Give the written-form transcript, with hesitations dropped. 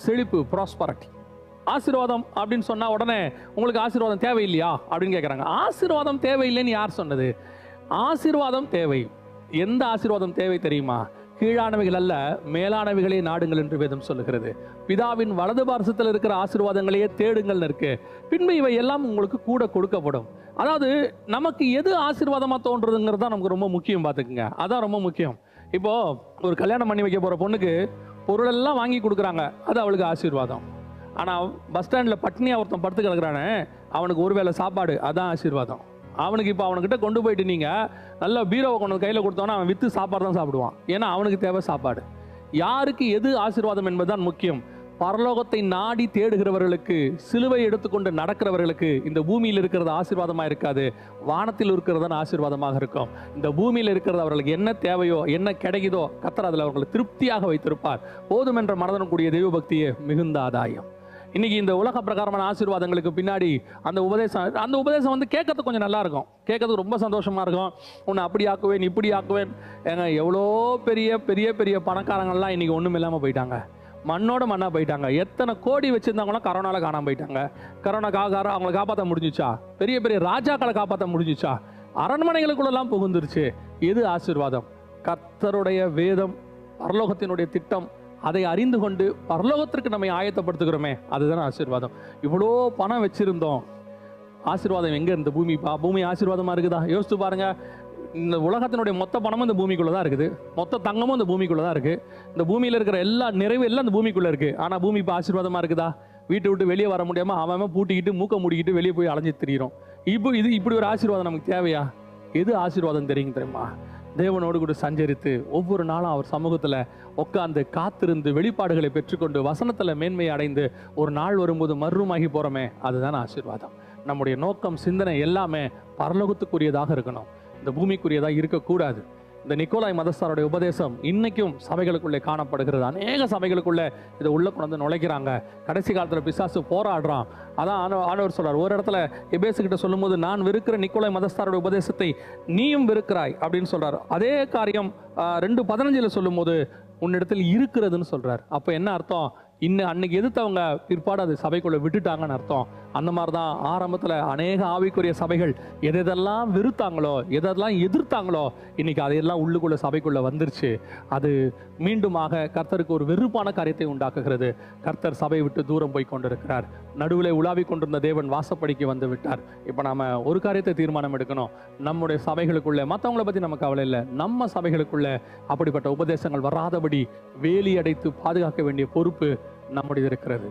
செழிப்பு, ப்ராஸ்பரிட்டி. ஆசீர்வாதம் அப்படின்னு சொன்னா உடனே உங்களுக்கு ஆசீர்வாதம் தேவையில்லையா அப்படின்னு கேட்குறாங்க. ஆசீர்வாதம் தேவையில்லைன்னு யார் சொன்னது? ஆசீர்வாதம் தேவை. எந்த ஆசீர்வாதம் தேவை தெரியுமா? கீழானவைகள் அல்ல, மேலானவைகளே நாடுங்கள் என்று வேதம் சொல்லுகிறது. பிதாவின் வலது பார்சத்தில் இருக்கிற ஆசீர்வாதங்களையே தேடுங்கள் இருக்கு. பின்பு இவை எல்லாம் உங்களுக்கு கூட கொடுக்கப்படும். அதாவது நமக்கு எது ஆசீர்வாதமாக தோன்றதுங்கிறது தான் நமக்கு ரொம்ப முக்கியம். பார்த்துக்குங்க, அதான் ரொம்ப முக்கியம். இப்போ ஒரு கல்யாணம் பண்ணி வைக்க போகிற பொண்ணுக்கு பொருளெல்லாம் வாங்கி கொடுக்குறாங்க, அது அவளுக்கு ஆசீர்வாதம். ஆனால் பஸ் ஸ்டாண்டில் பட்னியாக ஒருத்தன் படுத்து கிடக்குறானே, அவனுக்கு ஒரு வேளை சாப்பாடு, அதான் ஆசீர்வாதம். அவனுக்கு இப்போ அவனுக்கிட்ட கொண்டு போயிட்டு நீங்கள் நல்லா பீரோவை கொண்டு கையில் கொடுத்தோன்னா அவன் விற்று சாப்பாடு தான் சாப்பிடுவான். ஏன்னா அவனுக்கு தேவை சாப்பாடு. யாருக்கு எது ஆசீர்வாதம் என்பதுதான் முக்கியம். பரலோகத்தை நாடி தேடுகிறவர்களுக்கு, சிலுவை எடுத்துக்கொண்டு நடக்கிறவர்களுக்கு இந்த பூமியில் இருக்கிறது ஆசீர்வாதமாக இருக்காது, வானத்தில் இருக்கிறது தான் ஆசீர்வாதமாக இருக்கும். இந்த பூமியில் இருக்கிறது அவர்களுக்கு என்ன தேவையோ, என்ன கிடைக்குதோ கர்த்தர் அதில் அவர்களை திருப்தியாக வைத்திருப்பார். போதும் என்ற மனதுடன் கூடிய தெய்வ பக்தியே மிகுந்த ஆதாயம். இன்னைக்கு இந்த உலக பிரகாரமான ஆசீர்வாதங்களுக்கு பின்னாடி அந்த உபதேசம் வந்து கேட்கறதுக்கு கொஞ்சம் நல்லா இருக்கும், கேட்கறதுக்கு ரொம்ப சந்தோஷமா இருக்கும். உன்னை அப்படி ஆக்குவேன், இப்படி ஆக்குவேன். ஏங்க, எவ்வளோ பெரிய பெரிய பெரிய பணக்காரங்கள்லாம் இன்னைக்கு ஒன்றும் இல்லாமல் போயிட்டாங்க, மண்ணோட மண்ணா போயிட்டாங்க. எத்தனை கோடி வச்சிருந்தாங்கன்னா கரோனால காணாம போயிட்டாங்க. கரோனாக்காக அவங்களை காப்பாற்ற முடிஞ்சிச்சா? பெரிய பெரிய ராஜாக்களை காப்பாற்ற முடிஞ்சிச்சா? அரண்மனைகளுக்குள்ளெல்லாம் புகுந்துருச்சு. எது ஆசீர்வாதம்? கர்த்தருடைய வேதம், பரலோகத்தினுடைய திட்டம், அதை அறிந்து கொண்டு பரலோகத்திற்கு நம்மை ஆயத்தப்படுத்துகிறோமே, அதுதான் ஆசீர்வாதம். இவ்வளோ பணம் வச்சிருந்தோம், ஆசீர்வாதம் எங்க இருந்த? பூமி ஆசீர்வாதமா இருக்குதா? யோசித்து பாருங்க. இந்த உலகத்தினுடைய மொத்த பணமும் இந்த பூமிக்குள்ள தான் இருக்குது, மொத்த தங்கமும் இந்த பூமிக்குள்ள தான் இருக்கு, இந்த பூமியில இருக்கிற எல்லா நிறைவு எல்லாம் இந்த பூமிக்குள்ள இருக்கு. ஆனா பூமி இப்போ ஆசீர்வாதமா இருக்குதா? வீட்டை விட்டு வெளியே வர முடியாம அவன் பூட்டிக்கிட்டு மூக்க மூடிக்கிட்டு வெளியே போய் அலைஞ்சு திரியிறோம். இப்படி ஒரு ஆசீர்வாதம் நமக்கு தேவையா? எது ஆசீர்வாதம் தெரியுமா? தேவனோடு கூட சஞ்சரித்து ஒவ்வொரு நாளும் அவர் சமூகத்தில் உட்கார்ந்து காத்திருந்து வெளிப்பாடுகளை பெற்றுக்கொண்டு வசனத்தில் மேன்மையை அடைந்து ஒரு நாள் வரும்போது மறுரூமாகி போகிறோமே, அதுதான் ஆசீர்வாதம். நம்முடைய நோக்கம், சிந்தனை எல்லாமே பரலோகத்துக்குரியதாக இருக்கணும், இந்த பூமிக்குரியதாக இருக்கக்கூடாது. இந்த நிக்கோலாய் மதஸ்தாருடைய உபதேசம் இன்னைக்கும் சபைகளுக்குள்ளே காணப்படுகிறது. அநேக சபைகளுக்குள்ளே இதை உள்ள கொண்டு நுழைக்கிறாங்க. கடைசி காலத்தில் பிசாசு போராடுறான். அதான் ஆண்டவர் சொல்றார் ஒரு இடத்துல எபேசுகிட்ட சொல்லும்போது, நான் வெறுக்கிற நிக்கோலாய் மதஸ்தாருடைய உபதேசத்தை நீயும் வெறுக்கிறாய் அப்படின்னு சொல்றாரு. அதே காரியம் 2:15 சொல்லும்போது உன்னிடத்தில் இருக்கிறதுன்னு சொல்றார். அப்போ என்ன அர்த்தம்? அன்னைக்கு எதிர்த்தவங்க பிற்பாடு அது சபைக்குள்ள விட்டுட்டாங்கன்னு அர்த்தம். அந்த மாதிரி தான் ஆரம்பத்தில் அநேக ஆவிக்குரிய சபைகள் எதெல்லாம் வெறுத்தாங்களோ, எதெல்லாம் எதிர்த்தாங்களோ, இன்னைக்கு அதையெல்லாம் உள்ளுக்குள்ள சபைக்குள்ள வந்துருச்சு. அது மீண்டுமாக கர்த்தருக்கு ஒரு வெறுப்பான காரியத்தை உண்டாக்குகிறது. கர்த்தர் சபையை விட்டு தூரம் போய் கொண்டிருக்கிறார். நடுவில் உலாவி கொண்டிருந்த தேவன் வாசப்படிக்கு வந்து விட்டார். இப்போ நாம ஒரு காரியத்தை தீர்மானம் எடுக்கணும். நம்முடைய சபைகளுக்குள்ள, மற்றவங்களை பற்றி நமக்கு கவலை இல்லை, நம்ம சபைகளுக்குள்ள அப்படிப்பட்ட உபதேசங்கள் வராதபடி வேலி அடைத்து பாதுகாக்க வேண்டிய பொறுப்பு நம்முடைய இருக்கிறது.